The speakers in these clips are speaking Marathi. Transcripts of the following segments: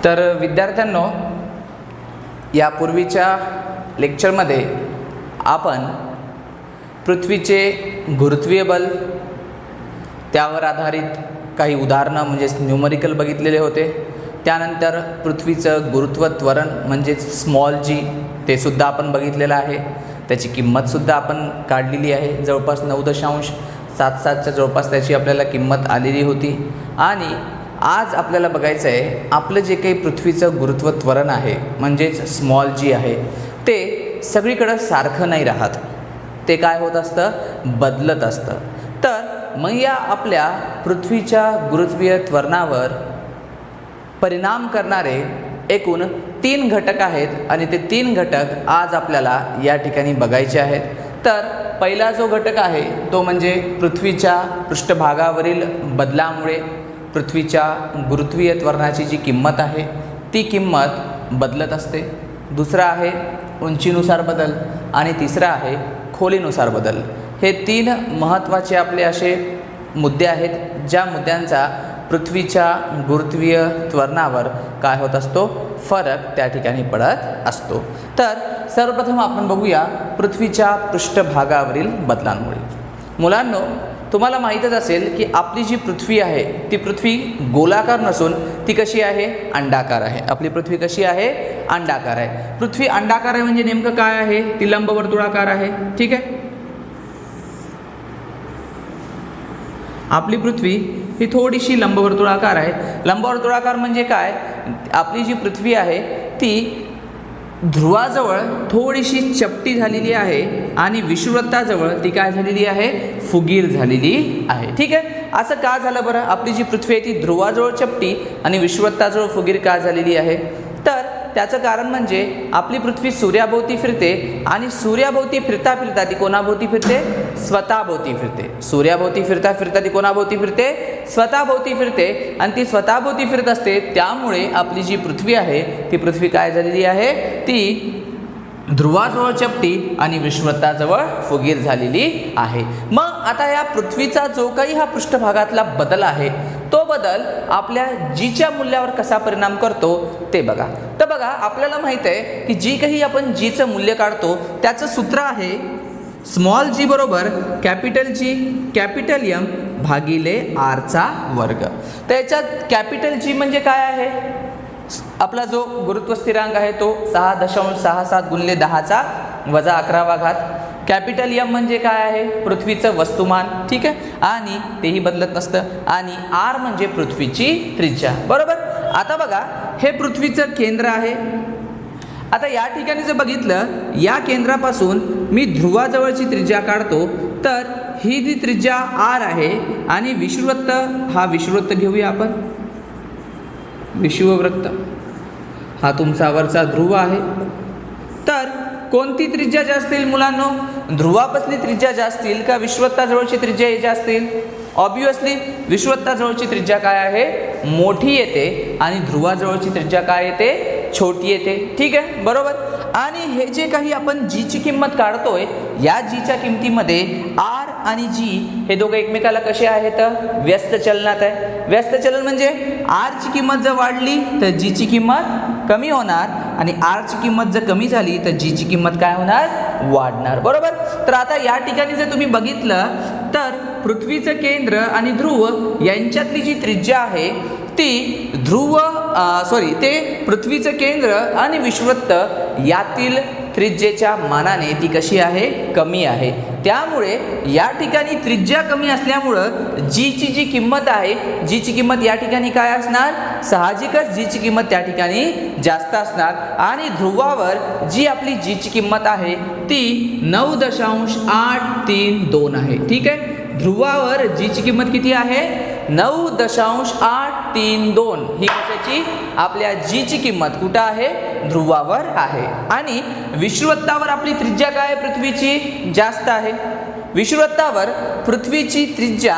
तर विद्यार्थ्यांनो, यापूर्वीच्या लेक्चरमध्ये आपण पृथ्वीचे गुरुत्वीय बल, त्यावर आधारित काही उदाहरणं म्हणजेच न्यूमरिकल बघितलेले होते. त्यानंतर पृथ्वीचं गुरुत्व त्वरण म्हणजेच स्मॉल जी, ते सुद्धा आपण बघितलेलं आहे. त्याची किंमतसुद्धा आपण काढलेली आहे. जवळपास 9.77च्या जवळपास त्याची आपल्याला किंमत आलेली होती. आणि आज आपल्याला बघायचं आहे आपलं जे काही पृथ्वीचं गुरुत्व त्वरण आहे म्हणजेच स्मॉल जी आहे, ते सगळीकडं सारखं नाही राहत. ते काय होत असतं, बदलत असतं. तर मग या आपल्या पृथ्वीच्या गुरुत्वीय त्वरणावर परिणाम करणारे एकूण 3 घटक आहेत आणि ते 3 घटक आज आपल्याला या ठिकाणी बघायचे आहेत. तर पहिला जो घटक आहे तो म्हणजे पृथ्वीच्या पृष्ठभागावरील बदलामुळे पृथ्वीच्या गुरुत्वीय त्वरणाची जी किंमत आहे ती किंमत बदलत असते. दुसरा आहे उंचीनुसार बदल आणि तिसरा आहे खोलीनुसार बदल. हे 3 महत्त्वाचे आपले असे मुद्दे आहेत ज्या मुद्द्यांचा पृथ्वीच्या गुरुत्वीय त्वरणावर काय होत असतो, फरक त्या ठिकाणी पडत असतो. तर सर्वप्रथम आपण बघूया पृथ्वीच्या पृष्ठभागावरील बदलांमुळे. मुलांनो, तुम्हाला माहीतच असेल की आपली जी पृथ्वी आहे ती पृथ्वी गोलाकार नसून ती कशी आहे, अंडाकार आहे. आपली पृथ्वी कशी आहे, अंडाकार आहे. पृथ्वी अंडाकार आहे म्हणजे नेमकं काय आहे, ती लंबवर्तुळाकार आहे. ठीक आहे. आपली पृथ्वी ही थोडीशी लंबवर्तुळाकार आहे. लंबवर्तुळाकार म्हणजे काय, आपली जी पृथ्वी आहे ती ध्रुवाजवळ थोडीशी चपटी झालेली आहे आणि विषुववृत्ताजवळ ती काय झालेली आहे, फुगीर झालेली आहे. ठीक आहे. असं का झालं बरं, आपली जी पृथ्वी आहे ती ध्रुवाजवळ चपटी आणि विषुववृत्ताजवळ फुगीर का झालेली आहे? तर त्याचं कारण म्हणजे आपली पृथ्वी सूर्याभोवती फिरते आणि सूर्याभोवती फिरता फिरता ती कोणाभोवती फिरते, स्वतःभोवती फिरते. सूर्याभोवती फिरता फिरता ती कोणाभोवती फिरते, स्वतःभोवती फिरते. आणि ती स्वतःभोवती फिरत असते त्यामुळे आपली जी पृथ्वी आहे ती पृथ्वी काय झालेली आहे, ती ध्रुवाजवळ चपटी आणि विषुववृत्ताजवळ फुगीर झालेली आहे. मग आता या पृथ्वीचा जो काही हा पृष्ठभागातला बदल आहे तो बदल आपल्या जीच्या मूल्यावर कसा परिणाम करतो ते बघा. तर बघा, आपल्याला माहित आहे की जी काही आपण जीचं मूल्य काढतो त्याचं सूत्र आहे स्मॉल जी बरोबर कॅपिटल जी कॅपिटल एम भागिले आरचा वर्ग. तर याच्यात कॅपिटल जी म्हणजे काय आहे, आपला जो गुरुत्व स्थिरांक आहे तो 6.67 गुणिले 10चा वजा 11वा घात. कॅपिटल एम म्हणजे काय आहे, पृथ्वीचं वस्तुमान. ठीक आहे. आणि तेही बदलत नसतं. आणि आर म्हणजे पृथ्वीची त्रिज्या. बरोबर. आता बघा, हे पृथ्वीचं केंद्र आहे. आता या ठिकाणी जर बघितलं, या केंद्रापासून मी ध्रुवाजवळची त्रिज्या काढतो तर ही जी त्रिज्या आर आहे आणि विषुववृत्त, हा विषुववृत्त घेऊया आपण. विषुववृत्त हा तुमचा वरचा ध्रुव आहे. तर कोणती त्रिज्या जास्त येईल मुलांनो, ध्रुवापासली त्रिज्या जास्त येईल का विषुववृत्ताजवळची त्रिज्या जास्त येईल? ऑब्वियसली विषुववृत्ताजवळची त्रिज्या काय आहे, मोठी येते आणि ध्रुवाजवळची त्रिज्या काय येते, छोटी येते. ठीक आहे. बरोबर. आणि हे जे काही आपण जीची किंमत काढतोय या जीच्या किमतीमध्ये आर आणि जी हे दोघं एकमेकाला कसे आहेत, व्यस्त चलनात आहे. व्यस्त चलन म्हणजे आरची किंमत जर वाढली तर जीची किंमत कमी होणार आणि आरची किंमत जर कमी झाली तर जीची किंमत काय होणार, वाढणार. बरोबर. तर आता या ठिकाणी जर तुम्ही बघितलं तर पृथ्वीचं केंद्र आणि ध्रुव यांच्यातली जी त्रिज्या आहे ती ते पृथ्वीचं केंद्र आणि विषुववृत्त यातील त्रिज्येच्या मानाने ती कशी आहे, कमी आहे. त्यामुळे या ठिकाणी त्रिज्या कमी असल्यामुळं जीची जी किंमत आहे, जीची किंमत या ठिकाणी काय असणार, साहजिकच जीची किंमत त्या ठिकाणी जास्त असणार. आणि ध्रुवावर जी आपली जीची किंमत आहे ती 9.832 आहे. ठीक आहे. ध्रुवावर जीची किंमत किती आहे, 9.832. ही कशाची, आपल्या जीची किंमत कुठं आहे, ध्रुवावर आहे. आणि विषुववृत्तावर आपली त्रिज्या काय आहे, पृथ्वीची जास्त आहे. विषुववृत्तावर पृथ्वीची त्रिज्या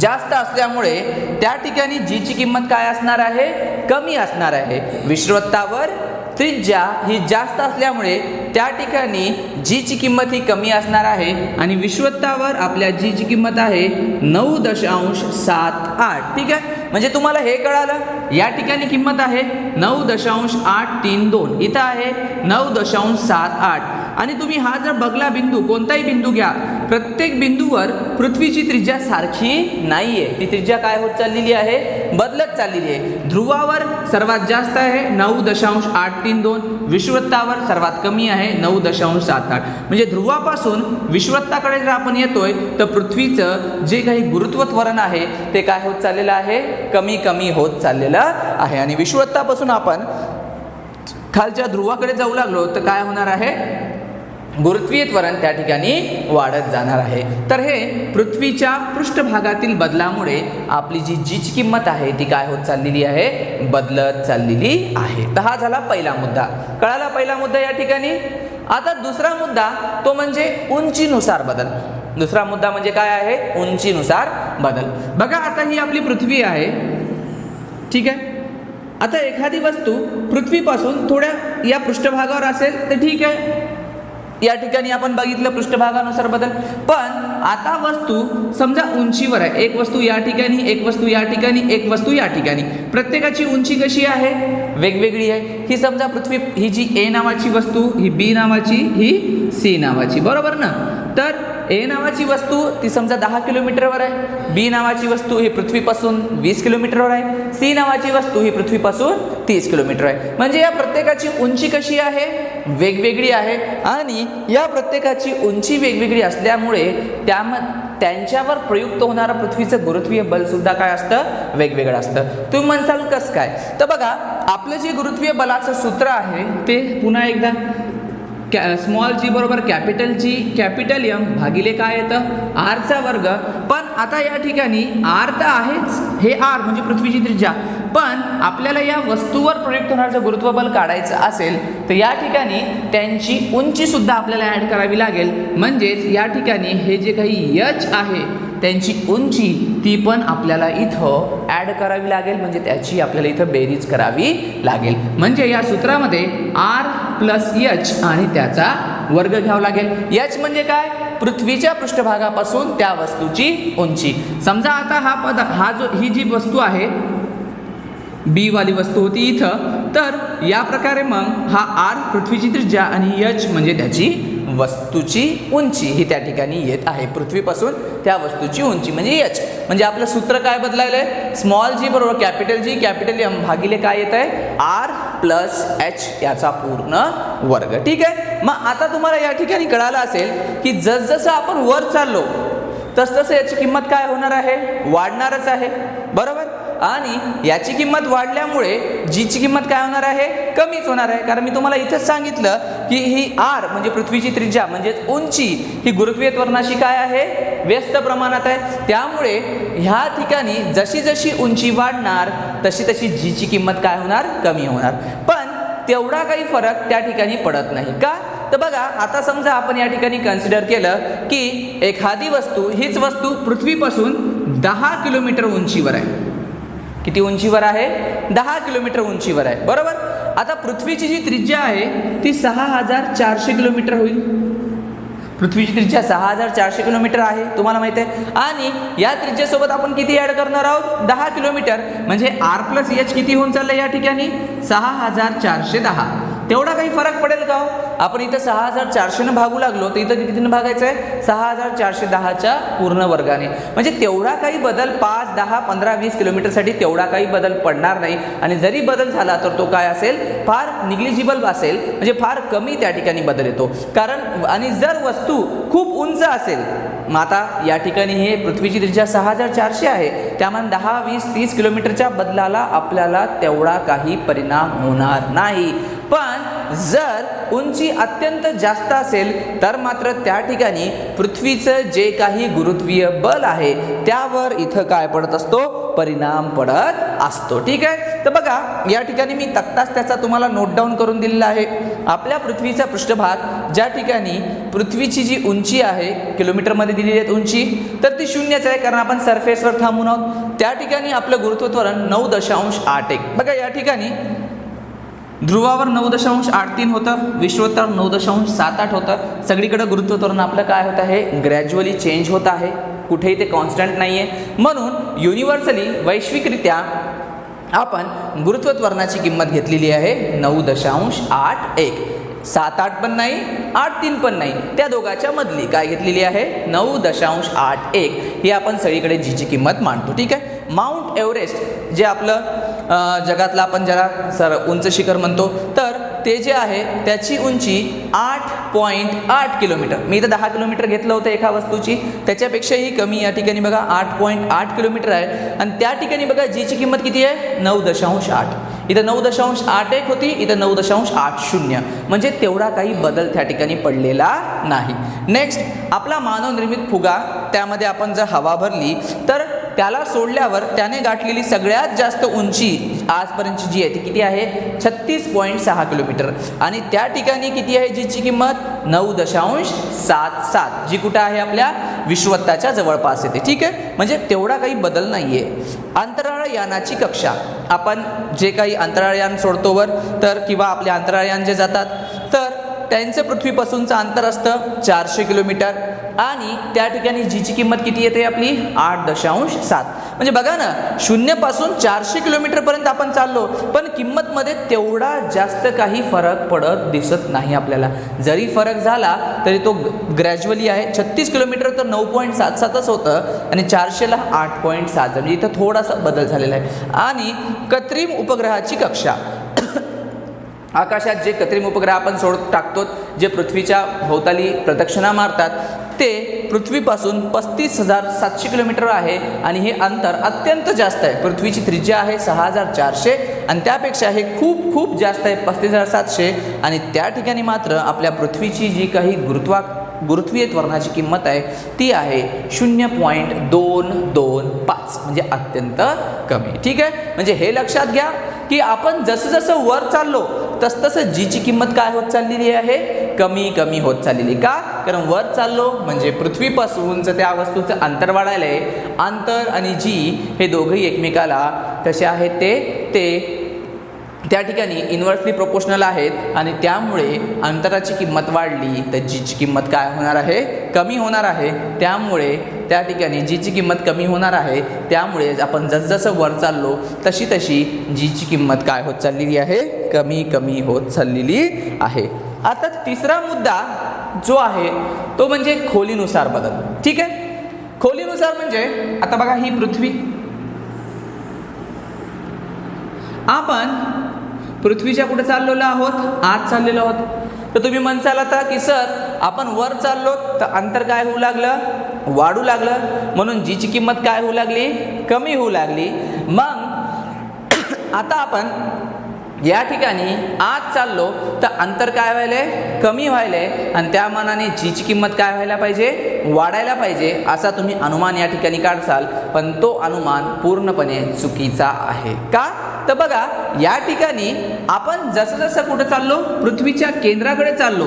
जास्त असल्यामुळे त्या ठिकाणी जीची किंमत काय असणार आहे, कमी असणार आहे. विषुववृत्तावर त्रिज्या ही जास्त असल्यामुळे त्या ठिकाणी जीची किंमत ही कमी असणार आहे आणि विषुवत्तावर आपल्या जीची किंमत आहे 9.78. ठीक आहे, म्हणजे तुम्हाला हे कळालं या ठिकाणी किंमत आहे 9.832, इथं आहे 9.78 आणि तुम्ही हा जर बघला बिंदू, कोणताही बिंदू घ्या, प्रत्येक बिंदूवर पृथ्वीची त्रिज्या सारखी नाहीये, ती त्रिज्या काय होत चाललेली आहे, बदलत चाललेली आहे. ध्रुवावर सर्वात जास्त आहे 9.832, विषुवत्तावर सर्वात कमी आहे 9.78. म्हणजे ध्रुवापासून विषुवत्ताकडे जर आपण येतोय तर पृथ्वीचं जे काही गुरुत्व त्वरण आहे ते काय होत चाललेलं आहे, कमी कमी होत चाललेलं आहे आणि विषुवत्तापासून आपण खालच्या ध्रुवाकडे जाऊ लागलो तर काय होणार आहे, गुरुत्वीय त्वरण त्या ठिकाणी वाढत जाणार आहे. तर हे पृथ्वीच्या पृष्ठभागातील बदलामुळे आपली जीची किंमत आहे ती काय होत चाललेली आहे, बदलत चाललेली आहे. तर हा झाला पहिला मुद्दा. कळाला पहिला मुद्दा या ठिकाणी. आता दुसरा मुद्दा तो म्हणजे उंचीनुसार बदल. दुसरा मुद्दा म्हणजे काय आहे, उंचीनुसार बदल. बघा आता ही आपली पृथ्वी आहे, ठीक आहे. आता एखादी वस्तू पृथ्वीपासून थोड्या या पृष्ठभागावर असेल तर ठीक आहे, या ठिकाणी आपण बघितलं पृष्ठभागानुसार बदल. पण आता वस्तू समजा उंचीवर आहे, एक वस्तू या ठिकाणी, एक वस्तू या ठिकाणी, एक वस्तू या ठिकाणी, प्रत्येकाची उंची कशी आहे, वेगवेगळी आहे. ही समजा पृथ्वी, ही जी ए नावाची वस्तू, ही बी नावाची, ही सी नावाची, बरोबर ना. तर ए नावाची वस्तू ती समजा 10 किलोमीटरवर आहे, बी नावाची वस्तू ही पृथ्वीपासून 20 किलोमीटरवर आहे, सी नावाची वस्तू ही पृथ्वीपासून 30 किलोमीटर आहे. म्हणजे या प्रत्येकाची उंची कशी आहे, वेगवेगळी आहे आणि या प्रत्येकाची उंची वेगवेगळी असल्यामुळे त्यांच्यावर प्रयुक्त होणारं पृथ्वीचं गुरुत्वीय बल सुद्धा काय असतं, वेगवेगळं असतं. तुम्ही म्हणसाल कसं काय, तर बघा आपलं जे गुरुत्वीय बलाचं सूत्र आहे ते पुन्हा एकदा स्मॉल जी बरोबर कॅपिटल जी कॅपिटल एम भागिले काय येतं, आरचा वर्ग. पण आता या ठिकाणी आर तर आहेच, हे आर म्हणजे पृथ्वीची त्रिज्या, पण आपल्याला या वस्तूवर प्रयुक्त होणारं गुरुत्व बल काढायचं असेल तर या ठिकाणी त्यांची उंची सुद्धा आपल्याला ऍड करावी लागेल. म्हणजेच या ठिकाणी हे जे काही एच आहे त्यांची उंची ती पण आपल्याला इथं ऍड करावी लागेल, म्हणजे त्याची आपल्याला इथं बेरीज करावी लागेल. म्हणजे या सूत्रामध्ये आर प्लस एच आणि त्याचा वर्ग घ्यावा लागेल. एच म्हणजे काय, पृथ्वीच्या पृष्ठभागापासून त्या वस्तूची उंची. समजा आता ही जी वस्तू आहे बी वाली वस्तू होती इथं, तर या प्रकारे मग हा आर पृथ्वीची त्रिज्या आणि एच म्हणजे त्याची वस्तूची उंची ही त्या ठिकाणी येत आहे. पृथ्वीपासून त्या वस्तूची उंची म्हणजे एच. म्हणजे आपलं सूत्र काय बदलायलंय, स्मॉल जी बरोबर कॅपिटल जी कॅपिटल एम भागिले काय येत आहे, आर प्लस एच याचा पूर्ण वर्ग. ठीक आहे. मग आता तुम्हाला या ठिकाणी कळालं असेल की जसजसं आपण वर चाललो तसतसं याची किंमत काय होणार आहे, वाढणारच आहे, बरोबर. आणि याची किंमत वाढल्यामुळे जीची किंमत काय होणार आहे, कमीच होणार आहे. कारण मी तुम्हाला इथंच सांगितलं की ही आर म्हणजे पृथ्वीची त्रिज्या म्हणजे उंची ही गुरुत्वीय त्वरणाशी काय आहे, व्यस्त प्रमाणात आहे. त्यामुळे ह्या ठिकाणी जशी जशी उंची वाढणार तशी तशी जीची किंमत काय होणार, कमी होणार. पण तेवढा काही फरक त्या ठिकाणी पडत नाही का. तर बघा आता समजा आपण या ठिकाणी कन्सिडर केलं की एखादी वस्तू, हीच वस्तू पृथ्वीपासून 10 किलोमीटर उंचीवर आहे. किती उंचीवर आहे, 10 किलोमीटर उंचीवर आहे, बरोबर. आता पृथ्वीची जी त्रिज्या आहे ती 6400 किलोमीटर होईल. पृथ्वीची त्रिज्या 6400 किलोमीटर आहे, तुम्हाला माहिती आहे. आणि या त्रिज्येसोबत आपण किती ऍड करणार आहोत, 10 किलोमीटर. म्हणजे आर प्लस एच किती होऊन चाललं या ठिकाणी, 6410. तेवढा काही फरक पडेल का हो. आपण इथं 6400 भागू लागलो तर इथं कितीनं भागायचं आहे, 6410च्या पूर्ण वर्गाने. म्हणजे तेवढा काही बदल 5, 10, 15, 20 किलोमीटरसाठी तेवढा काही बदल पडणार नाही. आणि जरी बदल झाला तर तो काय असेल, फार निग्लिजिबल असेल, म्हणजे फार कमी त्या ठिकाणी बदल येतो. कारण आणि जर वस्तू खूप उंच असेल, मग आता या ठिकाणी हे पृथ्वीची त्रिज्या 6400 आहे, त्यामुळे 10, 20, 30 किलोमीटरच्या बदलाला आपल्याला तेवढा काही परिणाम होणार नाही. पण जर उंची अत्यंत जास्त असेल तर मात्र त्या ठिकाणी पृथ्वीचं जे काही गुरुत्वीय बल आहे त्यावर इथं काय पडत असतो, परिणाम पडत असतो. ठीक आहे. तर बघा या ठिकाणी मी तक्ताच त्याचा तुम्हाला नोट डाऊन करून दिलेला आहे. आपल्या पृथ्वीचा पृष्ठभाग ज्या ठिकाणी पृथ्वीची जी उंची आहे किलोमीटरमध्ये दिलेली आहे उंची, तर ती 0च आहे कारण आपण सरफेसवर थांबून आहोत. त्या ठिकाणी आपलं गुरुत्व त्वरण 9.81. बघा या ठिकाणी ध्रुवावर 9.83 होतं, विश्वत्तर 9.78 होतं. सगळीकडे गुरुत्व त्वरण आपलं काय होत आहे, ग्रॅज्युअली चेंज होत आहे, कुठेही ते कॉन्स्टंट नाही आहे. म्हणून युनिव्हर्सली वैश्विकरित्या आपण गुरुत्व त्वरणाची किंमत घेतलेली आहे 9.81. 7-8 पण नाही, 8-3 पण नाही, त्या दोघाच्या मधली काय घेतलेली आहे 9.81. ही आपण सगळीकडे जीची किंमत मांडतो. ठीक आहे. माउंट एव्हरेस्ट जे आपलं जगातलं आपण ज्याला उंच शिखर म्हणतो, तर ते जे आहे त्याची उंची 8.8 किलोमीटर. मी इथं 10 किलोमीटर घेतलं होतं एका वस्तूची, त्याच्यापेक्षाही कमी या ठिकाणी बघा 8.8 किलोमीटर आहे. आणि त्या ठिकाणी बघा जीची किंमत किती आहे 9.8. इथं 9.81 होती, इथं 9.80. म्हणजे तेवढा काही बदल त्या ठिकाणी पडलेला नाही. नेक्स्ट आपला मानवनिर्मित फुगा, त्यामध्ये आपण जर हवा भरली तर त्याला सोडल्यावर त्याने गाठलेली सगळ्यात जास्त उंची आजपर्यंतची जी आहे ती किती आहे 36.6 किलोमीटर. आणि त्या ठिकाणी किती आहे जीची किंमत 9.77, जी कुठं आहे आपल्या विश्वत्ताच्या जवळपास येते. ठीक आहे. म्हणजे तेवढा काही बदल नाही आहे. अंतराळ यानाची कक्षा, आपण जे काही अंतराळयान सोडतोवर तर किंवा आपले अंतराळयान जे जातात तर त्यांचं पृथ्वीपासूनचं अंतर असतं 400 किलोमीटर. आणि त्या ठिकाणी जीची किंमत किती येते आपली 8.7. म्हणजे बघा ना, 0 पासून 400 किलोमीटरपर्यंत आपण चाललो, पण किंमतमध्ये तेवढा जास्त काही फरक पडत दिसत नाही आपल्याला. जरी फरक झाला तरी तो ग्रॅज्युअली आहे. 36 किलोमीटर तर 9.77च होतं आणि 400ला 8.7, म्हणजे इथं थोडासा बदल झालेला आहे. आणि कृत्रिम उपग्रहाची कक्षा, आकाशात जे कृत्रिम उपग्रह आपण सोडत टाकतो, जे पृथ्वीच्या भोवताली प्रदक्षिणा मारतात, ते पृथ्वीपासून 35,700 किलोमीटर आहे. आणि हे अंतर अत्यंत जास्त आहे. पृथ्वीची त्रिज्या आहे 6,400 आणि त्यापेक्षा हे खूप खूप जास्त आहे 35,700. आणि त्या ठिकाणी मात्र आपल्या पृथ्वीची जी काही गुरुत्वीय त्वरणाची किंमत आहे ती आहे 0.225, म्हणजे अत्यंत कमी. ठीक आहे. म्हणजे हे लक्षात घ्या की आपण जसं जसं वर चाललो तसतसं जीची किंमत काय होत चाललेली आहे, कमी कमी होत चाललेली. का? कारण वर चाललो म्हणजे पृथ्वीपासूनचं त्या वस्तूचं अंतर वाढायला आहे. अंतर आणि जी हे दोघंही एकमेकाला कसे आहेत ते त्या ठिकाणी इन्व्हर्सली प्रोपोर्शनल आहेत. आणि त्यामुळे अंतराची किंमत वाढली तर जीची किंमत काय होणार आहे, कमी होणार आहे. त्यामुळे त्या ठिकाणी जीची किंमत कमी होणार आहे. त्यामुळे आपण जसजसं वर चाललो तशी तशी जीची किंमत काय होत चाललेली आहे, कमी कमी होत चाललेली आहे. आता तिसरा मुद्दा जो आहे तो म्हणजे खोलीनुसार बदल. ठीक आहे. खोलीनुसार म्हणजे आता बघा ही पृथ्वी, आपण पृथ्वीच्या कुठे चाललेलो आहोत, आत चाललेलो आहोत. तर तुम्ही म्हणसाल आता की सर आपण वर चाललो तर अंतर काय होऊ लागलं, वाढू लागलं, म्हणून जीची किंमत काय होऊ लागली, कमी होऊ लागली. मग आता आपण या ठिकाणी आत चाललो तर अंतर काय व्हायलंय, कमी व्हायलंय. आणि त्या मानाने जीची किंमत काय व्हायला पाहिजे, वाढायला पाहिजे, असा तुम्ही अनुमान या ठिकाणी काढसाल. पण तो अनुमान पूर्णपणे चुकीचा आहे. का? तर बघा या ठिकाणी आपण जसं जसं कुठं चाललो, पृथ्वीच्या केंद्राकडे चाललो.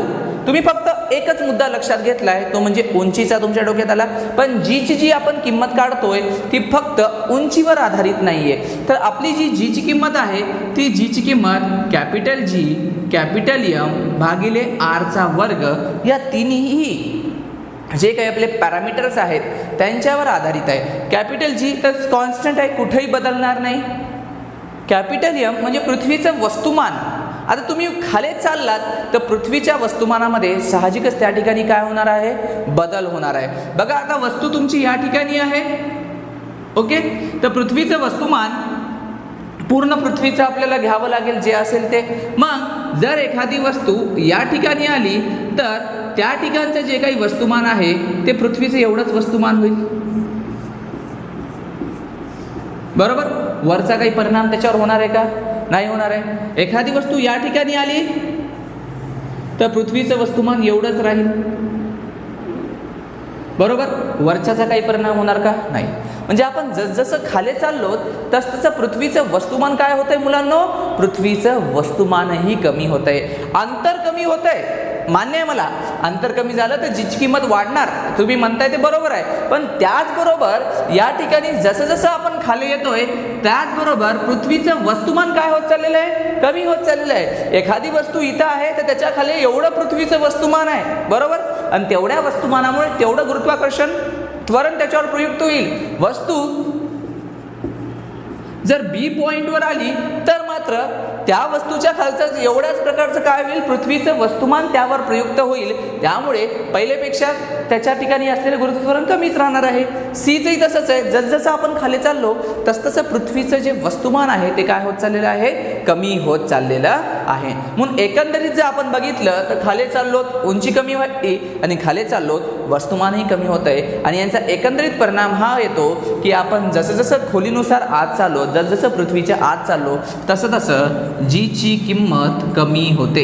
तुम्ही फक्त एकच मुद्दा लक्षात घेतलाय, तो म्हणजे उंचीचा तुमच्या डोक्यात आला. पण जीची जी आपण किंमत काढतोय ती फक्त उंचीवर आधारित नाहीये. तर आपली जी जीची किंमत आहे ती जीची किंमत कॅपिटल जी कॅपिटल एम भागिले आरचा वर्ग या तिन्ही जे काही आपले पॅरामीटर्स आहेत त्यांच्यावर आधारित आहे. कॅपिटल जी तर कॉन्स्टंट आहे, कुठेही बदलणार नाही. कॅपिटल एम म्हणजे पृथ्वीचं वस्तुमान. आता तुम्ही खाली चाललात तर पृथ्वीच्या वस्तुमानामध्ये साहजिकच त्या ठिकाणी काय होणार आहे, बदल होणार आहे. बघा आता वस्तू तुमची या ठिकाणी आहे, ओके. तर पृथ्वीचं वस्तुमान पूर्ण पृथ्वीचं आपल्याला घ्यावं लागेल जे असेल ते. मग जर एखादी वस्तू या ठिकाणी आली तर त्या ठिकाणचं जे काही वस्तुमान आहे ते पृथ्वीचं एवढंच वस्तुमान होईल, बरोबर. वरचा काही परिणाम त्याच्यावर होणार आहे का, नाही होणार आहे. एखादी वस्तू या ठिकाणी आली तर पृथ्वीचं वस्तुमान एवढंच राहील, बरोबर. वरच्याचा काही परिणाम होणार का, नाही. म्हणजे आपण जसजसं खाली चाललो तसतसं पृथ्वीचं वस्तुमान काय होतंय मुलांनो, पृथ्वीचं वस्तुमानही कमी होतंय, अंतर कमी होतंय. मान्य आहे मला, अंतर कमी झालं तर जीची किंमत वाढणार, तुम्ही म्हणताय ते बरोबर आहे. पण त्याचबरोबर या ठिकाणी जसं जसं आपण खाली येतोय त्याचबरोबर पृथ्वीचं वस्तुमान काय होत चाललेलं आहे, कमी होत चाललेलं आहे. एखादी वस्तू इथं आहे तर त्याच्या खाली एवढं पृथ्वीचं वस्तुमान आहे, बरोबर. आणि तेवढ्या वस्तुमानामुळे तेवढं गुरुत्वाकर्षण त्वरण त्याच्यावर प्रयुक्त होईल. वस्तू जर बी पॉइंटवर आली तर मात्र त्या वस्तूच्या खालचं एवढ्याच प्रकारचं काय होईल, पृथ्वीचं वस्तुमान त्यावर प्रयुक्त होईल. त्यामुळे पहिलेपेक्षा त्याच्या ठिकाणी असलेलं गुरुत्वत्वरण कमीच राहणार आहे. सीचंही तसंच आहे, जसजसं आपण खाली चाललो तसतसं पृथ्वीचं जे वस्तुमान आहे ते काय होत चाललेलं आहे, कमी होत चाललेलं आहे. म्हणून एकंदरीत जर आपण बघितलं तर खाली चाललो उंची कमी होते आणि खाली चाललो वस्तुमानही कमी होत आहे. आणि यांचा एकंदरीत परिणाम हा येतो की आपण जसं जसं खोलीनुसार आत चाललो, जसजसं पृथ्वीच्या आत चाललो तसं तसं जीची किंमत कमी होते.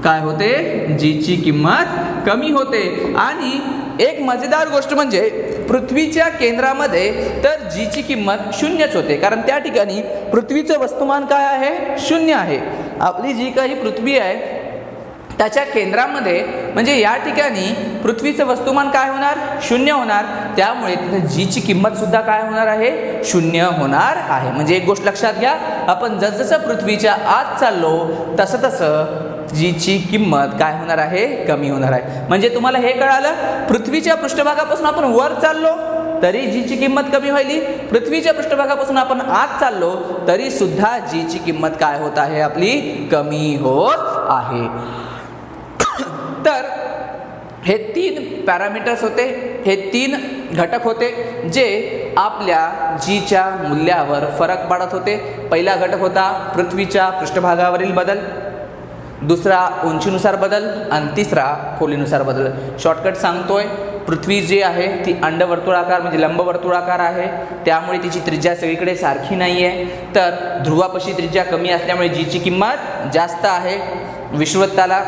काय होते, जीची किंमत कमी होते. आणि एक मजेदार गोष्ट म्हणजे पृथ्वीच्या केंद्रामध्ये तर जीची किंमत शून्यच होते, कारण त्या ठिकाणी पृथ्वीचं वस्तुमान काय आहे, शून्य आहे. आपली जी काही पृथ्वी आहे त्याच्या केंद्रामध्ये म्हणजे या ठिकाणी पृथ्वीचं वस्तुमान काय होणार, शून्य होणार. त्यामुळे तिथे जीची किंमत सुद्धा काय होणार आहे, शून्य होणार आहे. म्हणजे एक गोष्ट लक्षात घ्या, आपण जसजसं पृथ्वीच्या आत चाललो तसं तसं जीची किंमत काय होणार आहे, कमी होणार आहे. म्हणजे तुम्हाला हे कळालं, पृथ्वीच्या पृष्ठभागापासून आपण वर चाललो तरी जीची किंमत कमी व्हायली, पृथ्वीच्या पृष्ठभागापासून आपण आत चाललो तरी सुद्धा जीची किंमत काय होत आहे, आपली कमी होत आहे. तर हे 3 पॅरामीटर्स होते, हे 3 घटक होते जे आपल्या जीच्या मूल्यावर फरक पाडत होते. पहिला घटक होता पृथ्वीच्या पृष्ठभागावरील बदल, दुसरा उंचीनुसार बदल आणि तिसरा खोलीनुसार बदल. शॉर्टकट सांगतोय, पृथ्वी जी आहे ती अंडवर्तुळाकार म्हणजे लंबवर्तुळाकार आहे, त्यामुळे तिची त्रिज्या सगळीकडे सारखी नाही आहे. तर ध्रुवापाशी त्रिज्या कमी असल्यामुळे जीची किंमत जास्त आहे, विषुवृत्ताला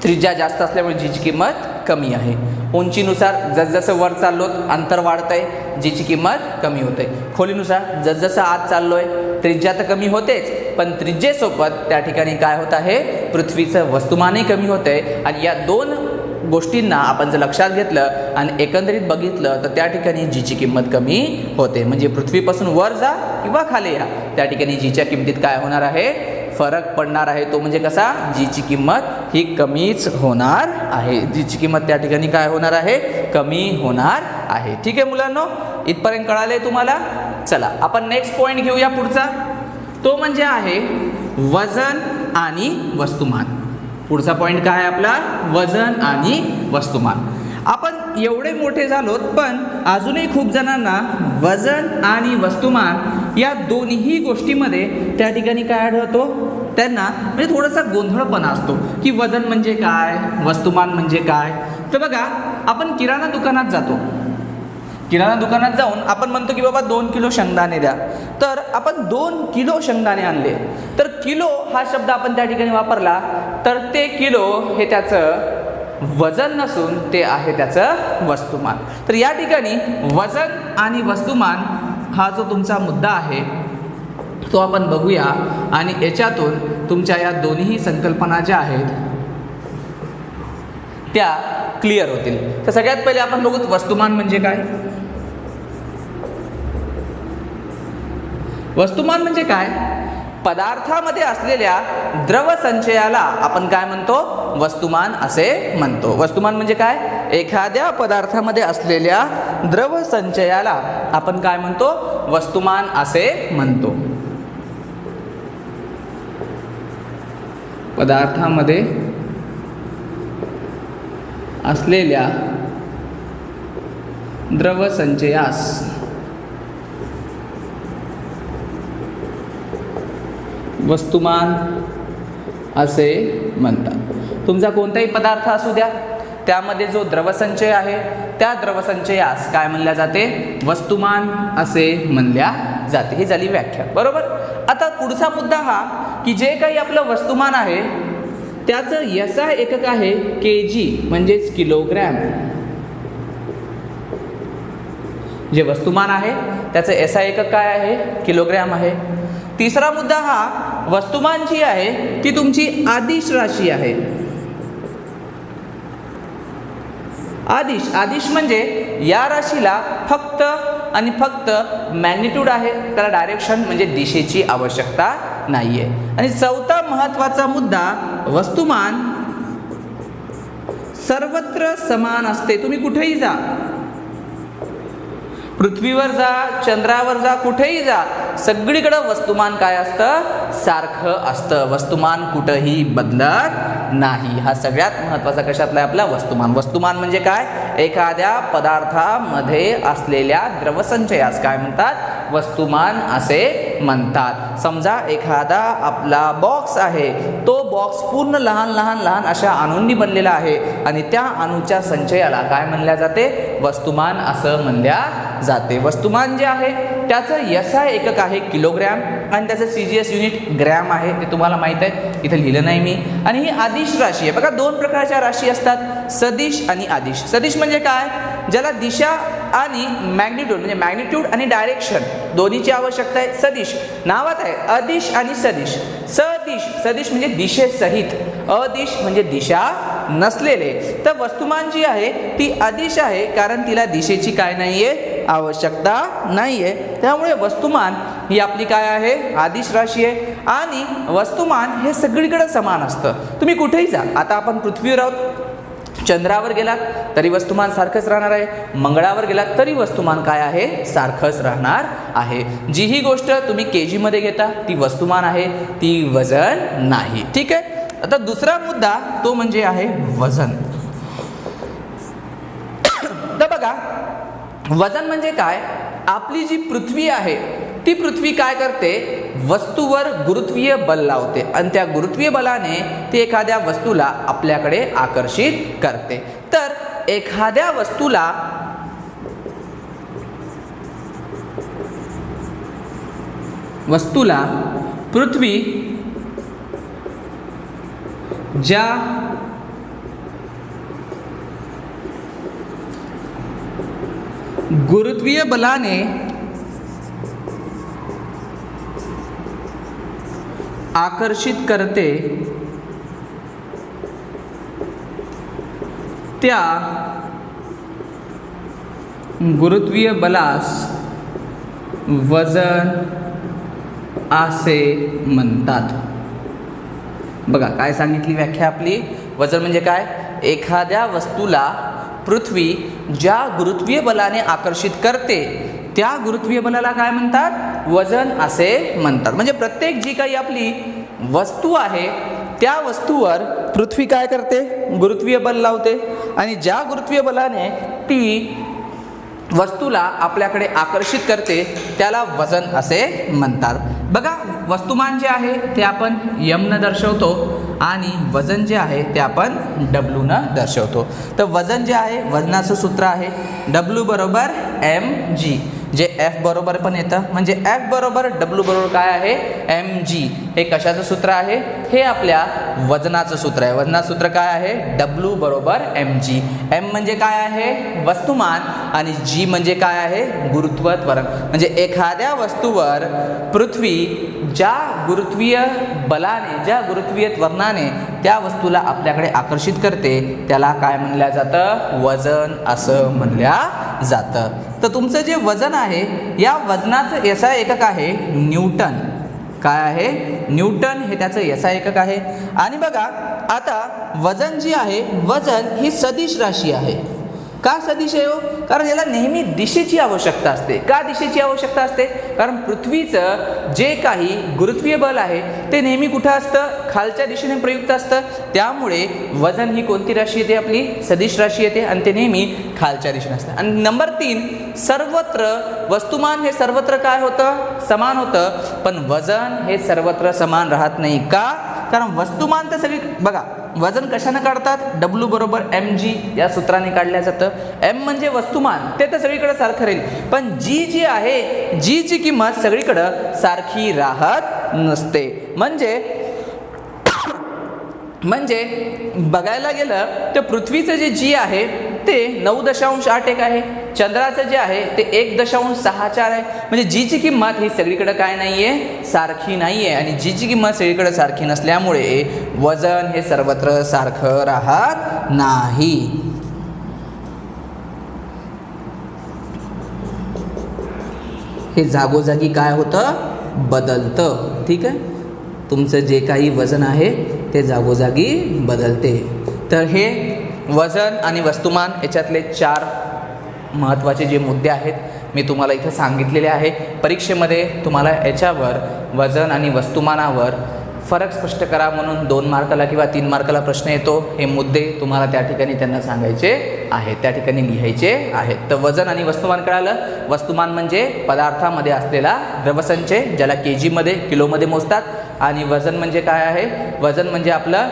त्रिज्या जास्त असल्यामुळे जीची किंमत कमी आहे. उंचीनुसार जसजसं वर चाललो अंतर वाढतंय, जीची किंमत कमी होते. खोलीनुसार जसजसं आत चाललोय त्रिज्या तर कमी होतेच, पण त्रिज्येसोबत त्या ठिकाणी काय होत आहे, पृथ्वीचं वस्तुमानही कमी होतंय. आणि या 2 गोष्टींना आपण जर लक्षात घेतलं आणि एकंदरीत बघितलं तर त्या ठिकाणी जीची किंमत कमी होते. म्हणजे पृथ्वीपासून वर जा किंवा खाली या, त्या ठिकाणी जीच्या किंमतीत काय होणार आहे, फरक पडणार आहे. तो म्हणजे कसा, जीची किंमत ही कमीच होणार आहे. जीची किंमत त्या ठिकाणी काय होणार आहे, कमी होणार आहे. ठीक आहे मुलांनो, इथपर्यंत कळाले तुम्हाला. चला आपण नेक्स्ट पॉईंट घेऊया पुढचा, तो म्हणजे आहे वजन आणि वस्तुमान. पुढचा पॉईंट काय आहे आपला, वजन आणि वस्तुमान. आपण एवढे मोठे झालोत पण अजूनही खूप जणांना वजन आणि वस्तुमान या दोन्ही गोष्टीमध्ये त्या ठिकाणी काय आढळतो, त्यांना म्हणजे थोडासा गोंधळपणा असतो की वजन म्हणजे काय, वस्तुमान म्हणजे काय. तर बघा, आपण किराणा दुकानात जातो, किराणा दुकानात जाऊन आपण म्हणतो की बाबा 2 किलो शेंगदाणे द्या. तर आपण 2 किलो शेंगदाणे आणले तर किलो हा शब्द आपण त्या ठिकाणी वापरला तर ते किलो हे त्याचं वजन नसून ते आहे त्याचं वस्तुमान. तर या ठिकाणी वजन आणि वस्तुमान हा जो तुमचा मुद्दा आहे तो आपण बघूया आणि याच्यातून तुमच्या या दोन्ही संकल्पना ज्या आहेत त्या क्लिअर होतील. तर सगळ्यात पहिले आपण बघू वस्तुमान म्हणजे काय. वस्तुमान म्हणजे काय, पदार्थामध्ये असलेल्या द्रव संचयाला आपण काय म्हणतो, वस्तुमान असे म्हणतो. वस्तुमान म्हणजे काय, एखाद्या पदार्थामध्ये असलेल्या द्रव संचयाला आपण काय म्हणतो, वस्तुमान असे म्हणतो. पदार्थामध्ये असलेल्या द्रव संचयास वस्तुमान असे म्हणतात. तुमचा कोणताही पदार्थ असू द्या, त्यामध्ये जो द्रवसंचय आहे त्या द्रवसंचयास काय म्हणल्या जाते, वस्तुमान असे म्हणल्या जाते. ही झाली व्याख्या, बरोबर. आता पुढचा मुद्दा हा की जे काही आपलं वस्तुमान आहे त्याचं SI एकक आहे kg म्हणजेच किलोग्रॅम. जे वस्तुमान आहे त्याचं SI एकक काय आहे? किलोग्रॅम आहे. तिसरा मुद्दा हा, वस्तुमान जी आहे ती तुमची आदिश राशी आहे. आदिश म्हणजे या राशीला फक्त आणि फक्त मॅग्निट्यूड आहे, त्याला डायरेक्शन म्हणजे दिशेची आवश्यकता नाहीये. आणि चौथा महत्त्वाचा मुद्दा, वस्तुमान सर्वत्र समान असते. तुम्ही कुठेही जा, पृथ्वीवर जा, चंद्रावर जा, कुठेही जा, सगळीकडे वस्तुमान काय असतं? सारखं असतं. वस्तुमान कुठेही बदलत नाही. हा सगळ्यात महत्त्वाचा कशातला आहे? आपला वस्तुमान. वस्तुमान म्हणजे काय? एखाद्या पदार्थामध्ये असलेल्या द्रवसंचयास काय म्हणतात? वस्तुमान असे म्हणतात. समजा एखादा आपला बॉक्स आहे, तो बॉक्स पूर्ण लहान लहान लहान अशा अणूंनी बनलेला आहे आणि त्या अणूच्या संचयाला काय म्हणल्या जाते? वस्तुमान असं म्हणल्या जाते. वस्तुमान जे आहे त्याचं SI एकक आहे किलोग्रॅम आणि त्याचं CGS युनिट ग्रॅम आहे. ते तुम्हाला माहीत आहे, इथे लिहिलं नाही मी. आणि ही आदिश राशी आहे. बघा, दोन प्रकारच्या राशी असतात, सदिश आणि आदिश. सदिश म्हणजे काय? ज्याला दिशा आणि मॅग्निट्यूड म्हणजे मॅग्निट्यूड आणि डायरेक्शन दोन्हीची आवश्यकता आहे. सदिश नावात आहे, अदिश आणि सदिश. सदिश म्हणजे दिशेसहित, अदिश म्हणजे दिशा नसलेले. तर वस्तुमान जी आहे ती अदिश आहे, कारण तिला दिशेची काय नाहीये? आवश्यकता नाहीये. त्यामुळे वस्तुमान ही आपली काय आहे? आदिश राशी आहे. आणि वस्तुमान हे सगळीकडे समान असतं. तुम्ही कुठेही जा, आता आपण पृथ्वीवर आहोत, चंद्रावर गेलात तरी वस्तुमान सारखंच राहणार आहे, मंगळावर गेलात तरी वस्तुमान काय आहे? सारखंच राहणार आहे. जी ही गोष्ट तुम्ही KG मध्ये घेता ती वस्तुमान आहे, ती वजन नाही. ठीक आहे. आता दुसरा मुद्दा तो म्हणजे आहे वजन. तर बघा, वजन म्हणजे काय? आपली जी पृथ्वी आहे ती पृथ्वी काय करते? वस्तूवर गुरुत्वीय बल लावते आणि त्या गुरुत्वीय बलाने ती एखाद्या वस्तूला आपल्याकडे आकर्षित करते. तर एखाद्या वस्तूला पृथ्वी ज्या गुरुत्वीय बलाने आकर्षित करते त्या गुरुत्वीय बलास वजन असे म्हणतात. बघा काय सांगितली व्याख्या आपली. वजन म्हणजे काय? एखाद्या वस्तूला पृथ्वी ज्या गुरुत्वीय बलाने आकर्षित करते त्या गुरुत्वीय बलाला काय म्हणतात? वजन असे म्हणतात. म्हणजे प्रत्येक जी काही आपली वस्तू आहे त्या वस्तूवर पृथ्वी काय करते? गुरुत्वीय बल लावते आणि ज्या गुरुत्वीय बलाने ती वस्तूला आपल्याकडे आकर्षित करते त्याला वजन असे म्हणतात. बघा, वस्तुमान जे आहे ते आपण m न दर्शवतो आणि वजन जे आहे ते आपण W न दर्शवतो. तर वजन जे आहे, वजनाचं सूत्र आहे W बरोबर mg, जे F बरोबर पण येतं. म्हणजे F बरोबर W बरोबर काय आहे? mg. हे कशाचं सूत्र आहे? हे आपल्या वजनाचं सूत्र आहे. वजनाचं सूत्र काय आहे? W बरोबर mg. m म्हणजे काय आहे? वस्तुमान आणि g म्हणजे काय आहे? गुरुत्व त्वरण. म्हणजे एखाद्या वस्तूवर पृथ्वी ज्या गुरुत्वीय बलाने, ज्या गुरुत्वीय त्वरणाने त्या वस्तूला आपल्याकडे आकर्षित करते त्याला काय म्हणलं जातं? वजन असं म्हणल्या जातं. तर तुमचं जे वजन आहे या वजनाचं SI एकक आहे न्यूटन. काय आहे? न्यूटन हे त्याचं SI एकक आहे. आणि बघा, आता वजन जी आहे, वजन ही सदिश राशी आहे. का सदिश आहे हो? कारण याला नेहमी दिशेची आवश्यकता असते. का दिशेची आवश्यकता असते? कारण पृथ्वीचं जे काही गुरुत्वीय बल आहे ते नेहमी कुठं असतं? खालच्या दिशेने प्रयुक्त असतं. त्यामुळे वजन ही कोणती राशी येते? आपली सदिश राशी येते आणि ते नेहमी खालच्या दिशेने असतं. आणि नंबर 3, सर्वत्र वस्तुमान हे सर्वत्र काय होतं? समान होतं. पण वजन हे सर्वत्र समान राहत नाही. का? कारण वस्तुमान तर सगळी, बघा वजन कशाने काढतात? W बरोबर mg या सूत्राने काढल्या जातं. m म्हणजे वस्तुमान, ते तर सगळीकडे सारखं राहील. पण g जी आहे, g ची किंमत सगळीकडं सारखी राहत नसते. म्हणजे बघायला गेलं तर पृथ्वीचं जे g आहे ते 9.81 आहे. चंद्राचं जे आहे ते 1.64 आहे, म्हणजे जीची किंमत ही सगळीकडे काय नाही आहे, सारखी नाही आहे. आणि जीची किंमत सगळीकडे सारखी नसल्यामुळे वजन हे सर्वत्र सारखं राहत नाही. हे जागोजागी काय होतं, बदलतं. ठीक आहे, तुमचं जे काही वजन आहे ते जागोजागी बदलते. तर हे वजन आणि वस्तुमान याच्यातले 4 महत्त्वाचे जे मुद्दे आहेत मी तुम्हाला इथं सांगितलेले आहे. परीक्षेमध्ये तुम्हाला याच्यावर वजन आणि वस्तुमानावर फरक स्पष्ट करा म्हणून 2 मार्काला किंवा 3 मार्काला प्रश्न येतो. हे मुद्दे तुम्हाला त्या ठिकाणी त्यांना सांगायचे आहेत, त्या ठिकाणी लिहायचे आहेत. तर वजन आणि वस्तुमान कळालं. वस्तुमान म्हणजे पदार्थामध्ये असलेला द्रवसंचय, ज्याला kg मध्ये किलोमध्ये मोजतात. आणि वजन म्हणजे काय आहे, वजन म्हणजे आपलं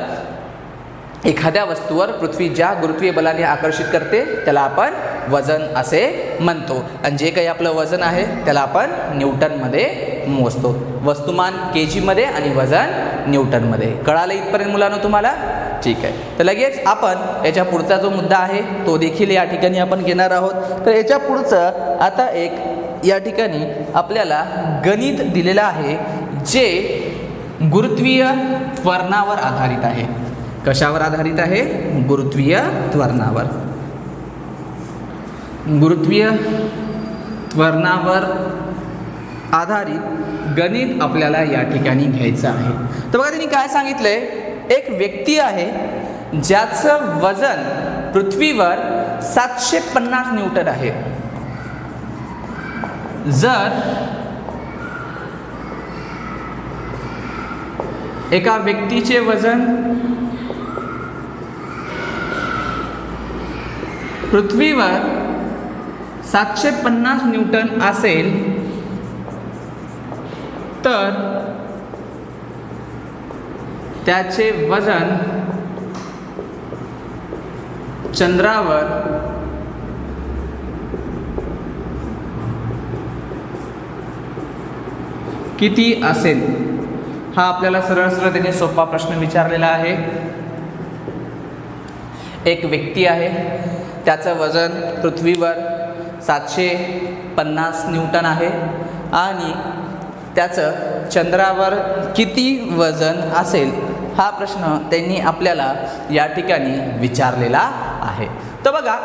एखाद्या वस्तूवर पृथ्वी ज्या गुरुत्वीय बलाने आकर्षित करते त्याला आपण वजन असे म्हणतो. आणि जे काही आपलं वजन आहे त्याला आपण न्यूटनमध्ये मोजतो. वस्तुमान kg मध्ये आणि वजन न्यूटनमध्ये. कळालं इथपर्यंत मुलांनो तुम्हाला? ठीक आहे. तर लगेच आपण याच्या पुढचा जो मुद्दा आहे तो देखील या ठिकाणी आपण घेणार आहोत. तर याच्या पुढचं आता एक या ठिकाणी आपल्याला गणित दिलेलं आहे जे गुरुत्वीय त्वरणावर आधारित आहे. कशावर आधारित आहे? गुरुत्वीय त्वरणावर. गुरुत्वीय त्वरणावर आधारित गणित आपल्याला या ठिकाणी घ्यायचं आहे. तर बघा त्यांनी काय सांगितलंय, एक व्यक्ती आहे ज्याचं वजन पृथ्वीवर 750 न्यूटन आहे. जर एका व्यक्तीचे वजन पृथ्वीवर 750 न्यूटन असेल तर त्याचे वजन चंद्रावर किती असेल? हा आपल्याला सरळ सरळ त्याने सोपा प्रश्न विचारलेला आहे. एक व्यक्ती आहे, त्याचं वजन पृथ्वीवर 750 न्यूटन आहे आणि त्याचं चंद्रावर किती वजन असेल हा प्रश्न त्यांनी आपल्याला या ठिकाणी विचारलेला आहे. तर बघा,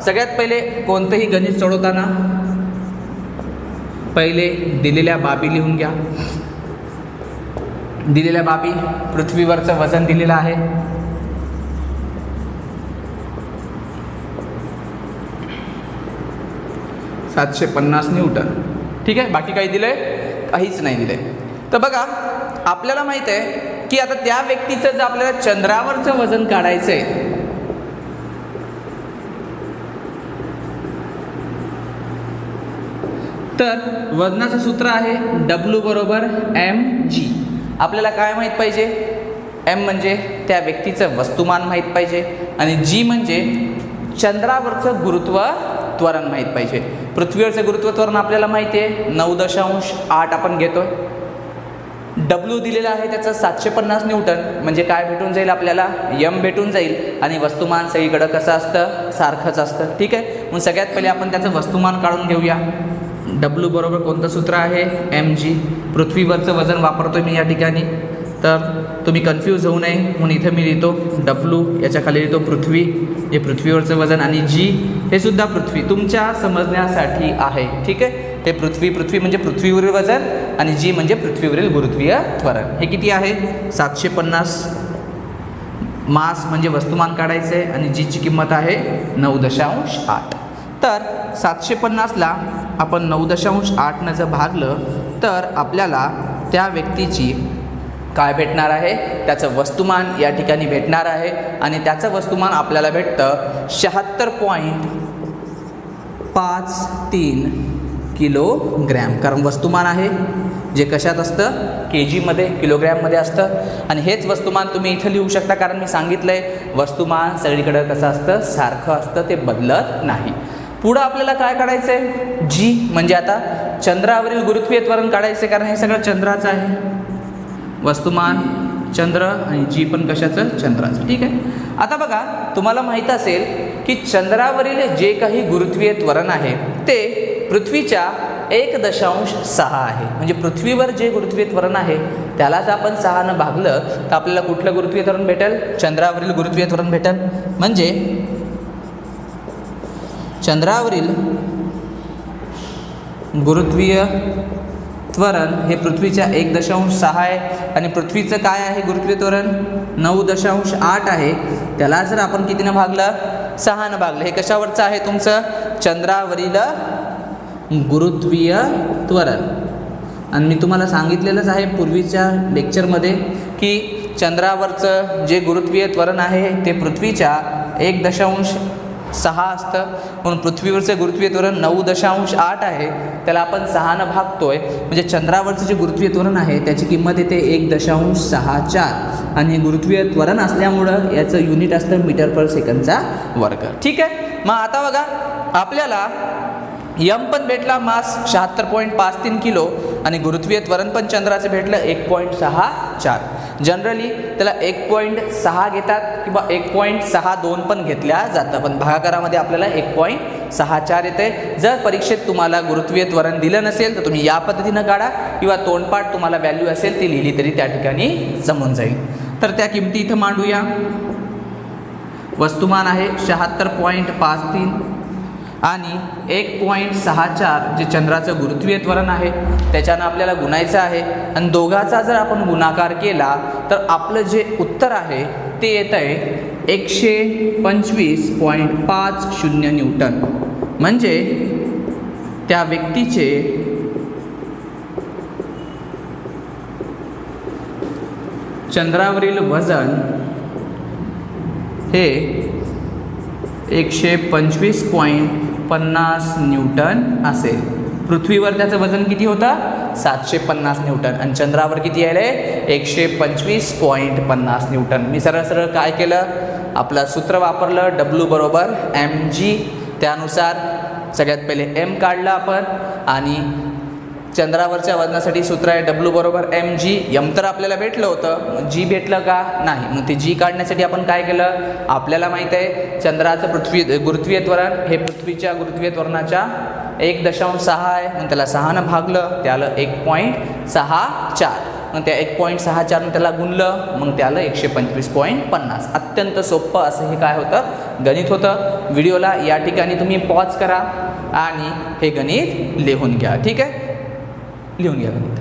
सगळ्यात पहिले कोणतंही गणित सोडवताना पहिले दिलेल्या बाबी लिहून घ्या. दिलेल्या बाबी, पृथ्वीवरचं वजन दिलेलं आहे, $750 न्यूटन. ठीक आहे, बाकी काही दिलंय? काहीच नाही दिलंय. तर बघा, आपल्याला माहित आहे की आता त्या व्यक्तीचं जर आपल्याला चंद्रावरचं वजन काढायचंय तर वजनाचं सूत्र आहे W बरोबर mg. आपल्याला काय माहीत पाहिजे? m म्हणजे त्या व्यक्तीचं वस्तुमान माहीत पाहिजे आणि g म्हणजे चंद्रावरचं गुरुत्व त्वरण माहीत पाहिजे. पृथ्वीवरचं गुरुत्व त्वरण आपल्याला माहिती आहे 9.8 आपण घेतोय. W दिलेला आहे त्याचं 750 न्यूटन, म्हणजे काय भेटून जाईल आपल्याला? m भेटून जाईल. आणि वस्तुमान सगळीकडं कसं असतं? सारखंच असतं. ठीक आहे, मग सगळ्यात पहिले आपण त्याचं वस्तुमान काढून घेऊया. W बरोबर कोणतं सूत्र आहे? mg. पृथ्वीवरचं वजन वापरतोय मी या ठिकाणी, तर तुम्ही कन्फ्यूज होऊ नये म्हणून इथं मी लिहितो W, याच्या खाली लिहितो पृथ्वी, हे पृथ्वीवरचं वजन, आणि g हे सुद्धा पृथ्वी तुमच्या समजण्यासाठी आहे. ठीक आहे, हे पृथ्वी म्हणजे पृथ्वीवरील वजन आणि g म्हणजे पृथ्वीवरील गुरुत्वीय त्वरण. हे किती आहे? 750. मास म्हणजे वस्तुमान काढायचं आहे आणि g ची किंमत आहे 9.8. तर 750ला आपण 9.8 जर भागलं तर आपल्याला त्या व्यक्तीची काय भेटणार आहे? त्याचं वस्तुमान या ठिकाणी भेटणार आहे आणि त्याचं वस्तुमान आपल्याला भेटतं 76.53 किलोग्रॅम. कारण वस्तुमान आहे जे कशात असतं? kg मध्ये, किलोग्रॅममध्ये असतं. आणि हेच वस्तुमान तुम्ही इथं लिहू शकता, कारण मी सांगितलं आहे वस्तुमान सगळीकडं कसं असतं? सारखं असतं, ते बदलत नाही. पुढं आपल्याला काय काढायचं आहे? g म्हणजे आता चंद्रावरील गुरुत्वीय त्वरण काढायचं आहे, कारण हे सगळं चंद्राचं आहे. वस्तुमान चंद्र आणि g पण कशाचं? चंद्राचं. ठीक आहे, आता बघा, तुम्हाला माहीत असेल की चंद्रावरील जे काही गुरुत्वीय त्वरण आहे ते पृथ्वीच्या 1.6 आहे. म्हणजे पृथ्वीवर जे गुरुत्वीय त्वरण आहे त्यालाच आपण 6 भागलं तर आपल्याला कुठलं गुरुत्वीय त्वरण भेटेल? चंद्रावरील गुरुत्वीय त्वरण भेटेल. म्हणजे चंद्रावरील गुरुत्वीय त्वरण हे पृथ्वीच्या 1.6 आहे आणि पृथ्वीचं काय आहे गुरुत्वीय त्वरण? 9.8 आहे. त्याला जर आपण कितीनं भागलं? 6 भागलं. हे कशावरचं आहे तुमचं? चंद्रावरील गुरुत्वीय त्वरण. आणि मी तुम्हाला सांगितलेलंच आहे पूर्वीच्या लेक्चरमध्ये की चंद्रावरचं जे गुरुत्वीय त्वरण आहे ते पृथ्वीच्या 1.6 असतं. म्हणून पृथ्वीवरचं गुरुत्वीय त्वरण 9.8 आहे. त्याला आपण 6 भागतोय. म्हणजे चंद्रावरचं जे गुरुत्वीय त्वरण आहे त्याची किंमत येते 1.64 आणि हे गुरुत्वीय त्वरण असल्यामुळं याचं युनिट असतं मीटर पर सेकंदचा वर्ग. ठीक आहे. मग आता बघा आपल्याला यम पण भेटला मास 76.53 किलो आणि गुरुत्वीय त्वरण पण चंद्राचं भेटलं 1.64. जनरली त्याला 1.6 घेतात किंवा 1.62 पण घेतल्या जातं, पण भागाकारामध्ये आपल्याला 1.64 येते. जर परीक्षेत तुम्हाला गुरुत्वीय त्वरण दिलं नसेल तर तुम्ही या पद्धतीनं काढा किंवा तोंडपाठ तुम्हाला व्हॅल्यू असेल ती लिहिली तरी त्या ठिकाणी जमून जाईल. तर त्या किमती इथं मांडूया. वस्तुमान आहे 76.53 आणि 1.64 जे चंद्राचं गुरुत्वीय त्वरण आहे त्याच्यानं आपल्याला गुणायचं आहे आणि दोघाचा जर आपण गुणाकार केला तर आपलं जे उत्तर आहे ते येत आहे 125.50 न्यूटन. म्हणजे त्या व्यक्तीचे चंद्रावरील वजन हे 125.50 न्यूटन असेल. पृथ्वीवर त्याचं वजन किती होतं? 750 न्यूटन आणि चंद्रावर किती आहे? 125.50 न्यूटन. मी सरळ सरळ काय केलं? आपलं सूत्र वापरलं W बरोबर mg. त्यानुसार सगळ्यात पहिले m काढलं आपण आणि चंद्रावरच्या वजनासाठी सूत्र आहे W बरोबर mg. m तर आपल्याला भेटलं होतं, g भेटलं का? नाही. मग ते g काढण्यासाठी आपण काय केलं? आपल्याला माहीत आहे चंद्राचं गुरुत्वीय त्वरण हे पृथ्वीच्या गुरुत्वीय त्वरणाच्या 1.6 आहे. मग त्याला 6 भागलं त्याला 1.64. मग त्या 1.64 त्याला गुणलं मग त्याला 125.50. अत्यंत सोपं असं हे काय होतं? गणित होतं. व्हिडिओला या ठिकाणी तुम्ही पॉज करा आणि हे गणित लिहून घ्या. ठीक आहे, लिहून घ्या गणित.